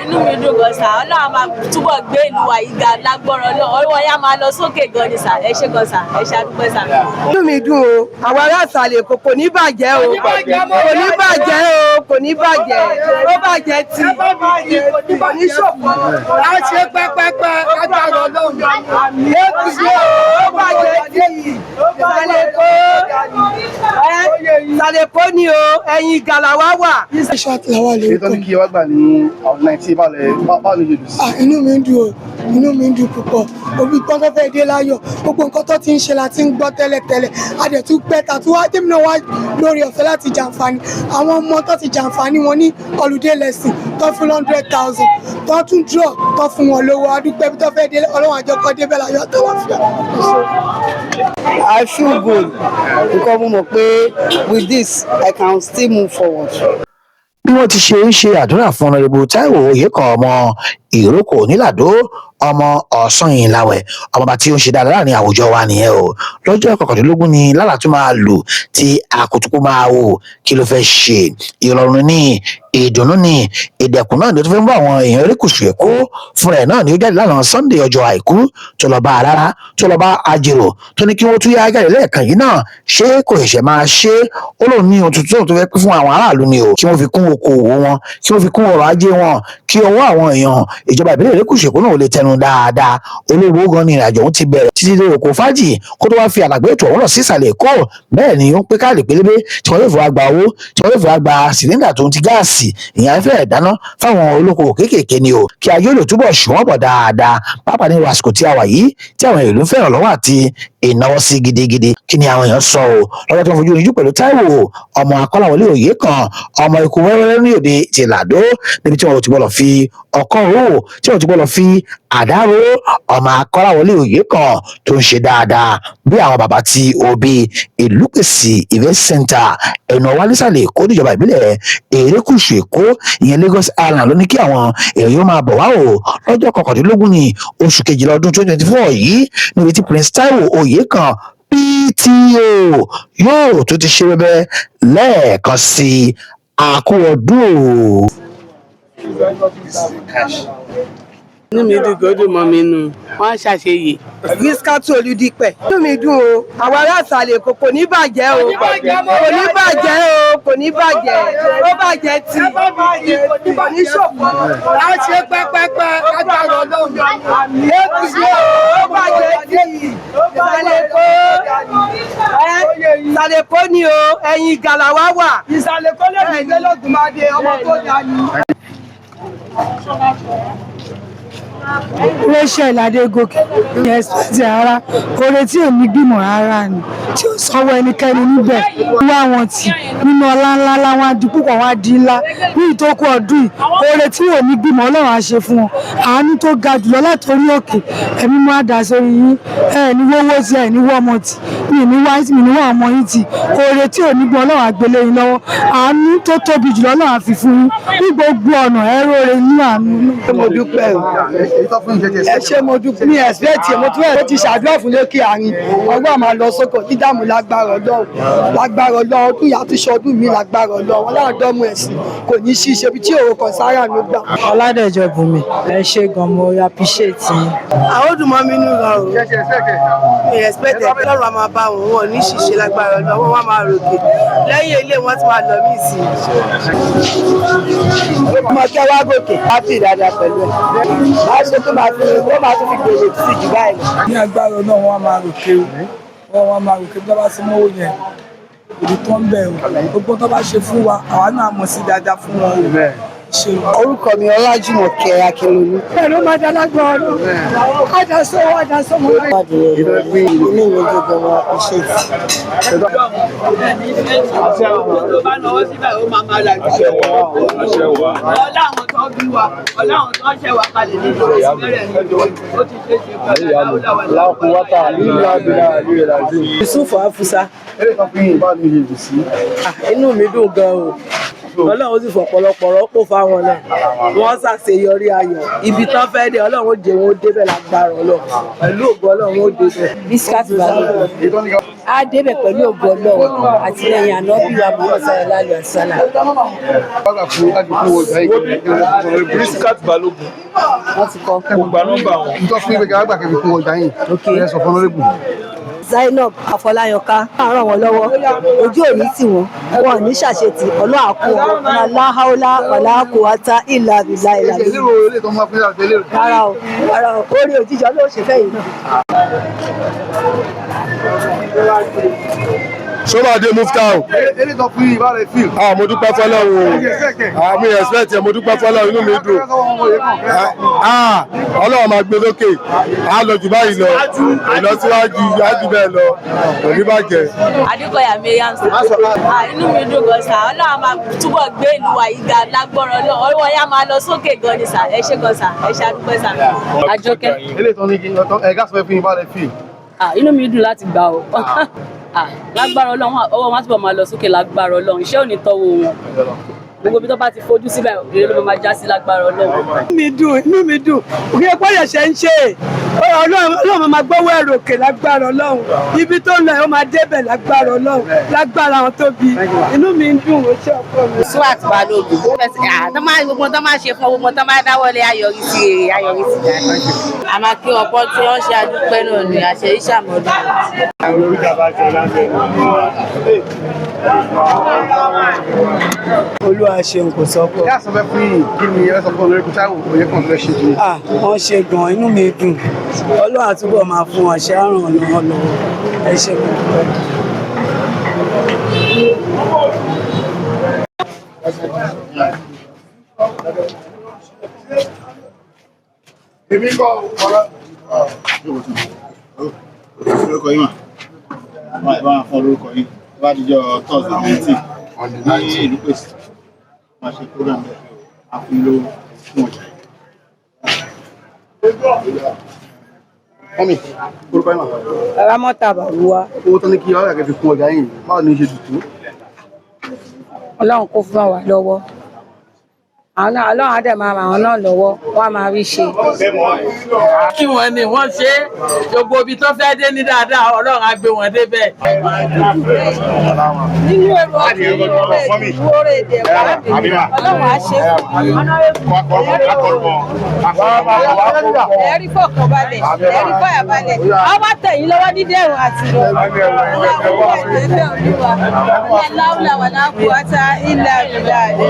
inú mi dùn gan sà, Ọlọ́run máa túbọ̀ gbé ìlú wa yìí ga lágbọ́rọ̀ náà, ọwọ́ yá máa lọ sókè gan ni sà, ẹ ṣé gan sà, ẹ ṣé àdúpẹ́ sà. Inú mi dùn o, àwọn ará ìsàlẹ̀ Èkó kò ní bàjẹ́ o, kò ní bàjẹ́ o, kò ní bàjẹ́, ó bàjẹ́ tí kò ní ṣòfò. A ṣe pẹ́pẹ́pẹ́ agbára Ọlọ́run. APC ó bàjẹ́ tí ìsàlẹ̀ Èkó ni o, ẹ̀yìn ìgàlà wa wà. Iṣẹ́ àtìláwà lè Ètò ní kí wá gbà ní ọdún 19 báwo lè yẹ̀lú sí? Inú mi ń dùn o, inú mi ń dùn púpọ̀. Òbí gbọ́n tó fẹ́ dé láyọ̀, gbogbo nǹkan tó ti ń ṣe la ti ń gbọ́ tẹ́lẹ̀tẹ́lẹ̀. Adẹ̀tú pẹ́ta tí wá tèmi náà wá lórí ọ̀fẹ́ láti jàǹfààní. Àwọn ọmọ tó ti jàǹfààní wọn ní holiday lesson tó fún 100,000, tó tún draw tó fún wọn lówó. Adúpẹ́ bí tó fẹ́ dé Ọlọ́run àjọkọ́ débẹ̀ láyọ̀ tó láfíà. I feel good because mo mọ̀ pé with this I can still move forward. Bí wọ́n ti ṣe ń ṣe àdúrà fún Honorable Táíwò Oyèkán ọmọ Ìrókò nílàdó ọmọ Ọ̀sanyìnláwẹ̀ ọmọọba tí ó ń ṣe dáadáa láàrin àwùjọ wa nìyẹn o. Lọ́jọ́ 19 ni lálà tún máa lù tí àkùtùkù máa wò kí ló fẹ́ ṣe ìrọ̀rùn ní ìdùnnú ní ìdẹ̀kùn náà ni ó tún fẹ́ ń bá àwọn èèyàn erékùṣù Èkó fúnra ẹ̀ náà ni ó jáde lánàá Sunday ọjọ́ àìkú tó lọ bá Arárá tó lọ bá Ajérò tó ní kí wọ́n tún yá jáde lẹ́ẹ̀kan yìí náà ṣé kò ṣẹ̀ṣẹ̀ máa ṣe ó lóun ní ohun tuntun tó fẹ́ pín fún àwọn aráàlú ni o kí wọ́n fi kún okòwò wọn kí wọ́n fi kún ọrọ̀ ajé wọn kí ọwọ́ àwọn èèyàn ìjọba ìbílẹ̀ erékùṣù Èkó náà lè tẹnu dáadáa olówó gan ni ìrìnàjò òun ti bẹ̀rẹ̀ títí dé oko fájì kó tó wá fi àlàgbé ètò ọ̀hún lọ sí ìsàlẹ̀ Èkó bẹ́ẹ̀ ni ó ń pé káàlì pélébé tí wọ́n yóò fi wá gba owó tí wọ́n yóò fi wá gba sìlíńdà tó ń ti gáàsì ìyẹn afẹ́ ìdáná fáwọn olókoòwò kéékèèké ni o kí ayé lè túbọ̀ ṣùwọ́n bọ̀ dáadáa pàápàá ní àsìkò tí a wà yìí tí àwọn ìlú fẹ́ràn lọ́wọ́ àti ìnáwó sí gidigidi kí ni àwọn èèyàn sọ o lọ́jọ́ tó ń fojú ojú pẹ̀lú Táíwò ọmọ Akọ́láwọlé Oyèkán ọmọ ikú wẹ́rẹ́wẹ́rẹ́ ní òde ti Làdó níbi tí wọn ti gbọ́dọ̀ fi ọkọ́ ró tí wọn ti gbọ́dọ̀ fi àdá ró ọmọ Akọ́láwọlé Oyèkán tó ń ṣe dáadáa bí àwọn bàbá tí òbí Ìlúpèsì event center ẹ̀nà wálísàlẹ̀ Èkó níjọba ìbílẹ̀ erékùṣù Èkó ìyẹn Lagos Island ló ní kí àwọn èèyàn yóò máa bọ̀ wá o lọ́jọ́ 19 ní oṣù kejìlá ọdún 2024 yìí níbi tí Prince Táíwò Oyèkán PTO yóò tó ti ṣe bẹbẹ lẹ́ẹ̀kan sí àkúọdún o. Inú mi dùn kó dùn mọ́ mi nù wọ́n ṣàṣeyè. Rísíkátù Olúdípẹ̀. Inú mi dùn o, àwọn ará ìsàlẹ̀ Èkó kò ní bàjẹ́ o, kò ní bàjẹ́ o, kò ní bàjẹ́, ó bàjẹ́ tí kò ní ṣòfò. A ṣe pẹ́pẹ́pẹ́ agbára Ọlọ́run. APC ó bàjẹ́ tí ìsàlẹ̀ Èkó ni o, ẹ̀yìn ìgàlà wa wà. Ìsàlẹ̀ Èkó lè ní Lẹ́lọ́gùn máa dé ọmọ tó dání. Rachel Adégòkè ní ẹ̀sìpẹ̀tì ara oore tí ò ní gbìmọ̀ rárá ni tí ó sanwó ẹnikẹ́ni níbẹ̀ wá wọn tì nínú ọlá ńlá láwọn adúpúpọ̀ wọn di ńlá ní ìtókù ọdún yìí oore tí ò ní gbìmọ̀ Ọlọ́run á ṣe fún wọn àánú tó ga jùlọ látòrí òkè ẹ̀mí mú àdá sórí yín ẹ̀ ní wọ́wọ́ tí ẹ̀ ní wọ́ ọmọ tì mi ní wá mi ní wá ọmọ yín tì oore tí ò ní gbìmọ̀ Ọlọ́run á gbélé yín lọ́wọ́ àánú tó tóbi jùlọ Ọlọ́run á fi fún yín ní gbogbo ọ̀nà ẹ̀rọ rẹ̀ ní àánú. Mo dúpẹ́ o. Ẹ ṣé mo dúpẹ́ ní ẹ̀sìpẹ̀tì mo tún ẹ̀ ti ṣàdúrà fún lókè àárín ọgbọ́n máa lọ sóko dídàmú lágbára Ọlọ́run ọdún yà á tún ṣọdún mi lágbára Ọlọ́run wọn láàdọ́mú ẹ̀sìn kò ní ṣíṣe bí tí òun kan sára mi gbà. Ọládẹ̀jọ Bùnmi ẹ ṣé gan mo appreciate yín. Àwọn òdùnmọ́ mi nù rà o. Mi ẹ̀sìpẹ̀tì Ọlọ́run a máa bá wọn ní ṣíṣe lágbára Ọlọ́run wọn máa ròkè lẹ́yìn ilé wọn ti máa lọ mí sí i. Mo kẹ́ wá gòkè láti dáadáa pẹ̀lú ẹ̀. Máa ṣe tó máa tún fi gbèrò sí jù báyìí. Ní agbára náà wọ́n máa ròkè o wọ́n máa ròkè bí wọ́n bá ti mọ́wó yẹn òbí tó ń bẹ̀ o gbogbo tó bá ṣe fún wa àwa náà mọ̀ sí dáadáa fún wọn o. Orúkọ mi Ọlájùmọ̀kẹ́ Akínlolú. Bẹ́ẹ̀ ló máa dálágbọ́ ọdún. Àdásọ́wọ́. Inú mi dùn gan mo appreciate. Ọlọ́run tó bí wa, Ọlọ́run tó ṣẹ̀ wá kalẹ̀ nínú oṣù mẹ́rẹ̀ ní ó ti ṣe ṣe pẹ̀lú Yusuf Afusa. Inú mi dùn gan o. Ọlọ́run sì fọ̀pọ̀lọpọ̀ rọ́pò fáwọn náà wọ́n ṣàṣeyọrí ayọ̀ ibi tán fẹ́ dé Ọlọ́run ó jẹ́ wọn ó débẹ̀ lágbára Ọlọ́run pẹ̀lú ògo Ọlọ́run ó débẹ̀. Biscuit Balógun á débẹ̀ pẹ̀lú ògo Ọlọ́run àtìlẹ́yìn ànábì wa Muhammad sallallahu alaihi wasallam. Biscuit Balógun wọ́n ti kọ́. gba nọ́mbà wọn. ìjọ fún ìgbéga àgbà kẹfì fún ọjà yìí ẹ sọ fún ọlọ́rẹ́bù. Zainab Afọláyọká ràn wọ́n lọ́wọ́ ojú òní tì wọ́n wọn ò ní ṣàṣetì ọlọ́àkú aláhàólá wàláàkú ata ìlà ìlà ìlà rárá o orí òjíjọ ló ṣe fẹ́ yìí náà. Sọ́màdé Muftau. Èlé tó fún yìí bá rẹ̀ fíìl. Mo dúpẹ́ fọ́lọ́run. Mi expect ẹ̀ mo dúpẹ́ fọ́lọ́run inú mi dùn. Ọlọ́run máa gbé lókè. A lọ jù báyìí lọ. Ìlọsíwájú yájú bẹ́ẹ̀ lọ. Kò ní bàjẹ́. Adékọ̀yà Mariam sọ inú mi dùn gan sà Ọlọ́run máa túbọ̀ gbé ìlú wa yìí ga lágbọ́rọ̀ lọ ọwọ́ yá máa lọ sókè gan ni sà ẹ ṣé gan sà ẹ ṣé àdúpẹ́ sà. Àjọkẹ́. Èlé tó ní kí ẹ̀gá sọ fún yìí bá rẹ̀ fíìl. Inú mi dùn láti gbà ọ́ lágbára Ọlọ́run ọwọ́ wọn túbọ̀ máa lọ sókè lágbára Ọlọ́run iṣẹ́ ò ní tọ́wọ́ wọn gbogbo bí tó bá ti fojú síbẹ̀ òkèèrè ló máa já sí lágbára Ọlọ́run. inú mi dùn òkè ẹ̀kọ́ yẹ̀ ṣe ń ṣe Ọlọ́run máa gbọ́wọ́ ẹ̀rọ òkè lágbára Ọlọ́run ibi tó lọ ó máa débẹ̀ lágbára Ọlọ́run lágbára àwọn tó bí inú mi ń dùn ó ṣe ọkọ mi. Swat Balógun gbogbo tó máa ṣe fún gbogbo tó máa dáwọ́lé ayọ̀rí sí dáadáa. A máa kí ọ̀pọ̀ tí wọ́n ṣe àdúpẹ́ náà ní àṣẹ ìṣàmọ́dún. Olúwa ṣeun kò sọ́kọ̀. Ìyá sọ fẹ́ fún yìí kí ni ẹ sọ fún ọlọ́rẹ́bù Táíwò òye kan tó fẹ́ ṣe jù. Wọ́n ṣe gan inú mi dùn Ọlọ́run àtúbọ̀ máa fún wọn ṣe àrùn ọ̀nà lọ́wọ́ ẹ ṣe gan. Èmi kọ́ ọ̀rọ̀. Orúkọ yìí mà bá wọn fún orúkọ yìí bá dijọ́ Thursday 19 ní ìlú pèsè máa ṣe program bẹ́ẹ̀ àfihàn fún ọjà yìí. Mọ́mí, orúkọ yìí mà. Ramọ́ta Bàlúwá. Owó tó ní kí ọ̀rẹ́ kẹfì fún ọjà yìí báwo ni ó ṣe dùtú? Ọlọ́run kó fún wa lọ́wọ́ Ọlọ́run á dẹ̀ máa ràn wọ́n náà lọ́wọ́ wọ́n á máa rí ṣe. Kí wọ́n ní wọ́n ṣe gbogbo ibi tó fẹ́ dé ní dáadáa Ọlọ́run á gbé wọn débẹ̀. Nínú èrò ọkùnrin ìwúrò èdè Ọlọ́run á ṣe fún ẹ̀rí fọkànbalẹ̀ ẹ̀rí fọyàbalẹ̀ ọba tẹ̀yìn lọ́wọ́ dídẹ̀rùn àti ìrọ̀rùn. Ọlọ́run ẹ̀dẹ̀ bẹ́ẹ̀ olúwa. Ilẹ̀ láwùlà wà láàkú ọ̀tá ilẹ̀ àbílẹ̀ àdé.